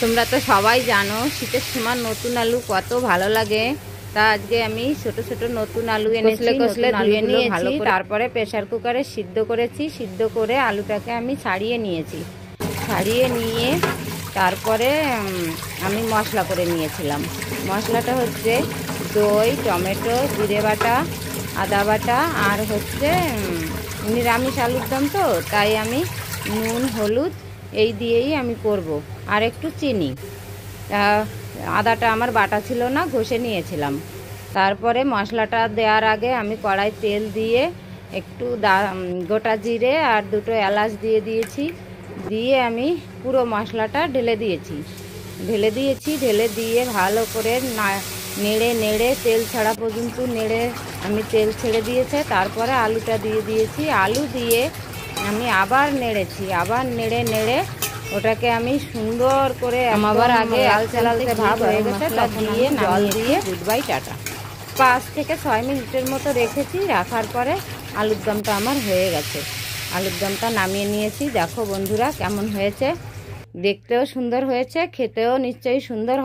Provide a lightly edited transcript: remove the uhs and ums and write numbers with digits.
তোমরা তো সবাই জানো শীতের সময় নতুন আলু কত ভালো লাগে। তা আজকে আমি ছোট ছোট নতুন আলু এনেছি, কষলে ধুয়ে নিয়েছি, তারপরে প্রেসার কুকারে সিদ্ধ করেছি। সিদ্ধ করে আলুটাকে আমি ছাড়িয়ে নিয়েছি। ছাড়িয়ে নিয়ে তারপরে আমি মশলা করে নিয়েছিলাম। মশলাটা হচ্ছে দই, টমেটো, জিরে বাটা, আদা বাটা, আর হচ্ছে নিরামিষ আলুর দম, তো তাই আমি নুন, হলুদ এই দিয়েই আমি করব, আর একটু চিনি। আদাটা আমার বাটা ছিল না, ঘষে নিয়েছিলাম। তারপরে মশলাটা দেওয়ার আগে আমি কড়াই তেল দিয়ে একটু গোটা জিরে আর দুটো এলাচ দিয়ে দিয়েছি। দিয়ে আমি পুরো মশলাটা ঢেলে দিয়েছি। ঢেলে দিয়ে ভালো করে নেড়ে নেড়ে তেল ছাড়া পর্যন্ত নেড়ে আমি তেল ছেড়ে দিয়েছে। তারপরে আলুটা দিয়ে দিয়েছি। আলু দিয়ে আমি আবার নেড়েছি। আবার নেড়ে নেড়ে ওটাকে আমি সুন্দর করে আবার আগে লালচে লালচে ভাব হয়ে গেছে, তখন দিয়ে জল দিয়ে গুড বাই টাটা। 5 থেকে 6 মিনিটের মতো রেখেছি। রাখার পরে আলুর দমটা আমার হয়ে গেছে। আলুর দমটা নামিয়ে নিয়েছি। দেখো বন্ধুরা কেমন হয়েছে, দেখতেও সুন্দর হয়েছে, খেতেও নিশ্চয়ই সুন্দর।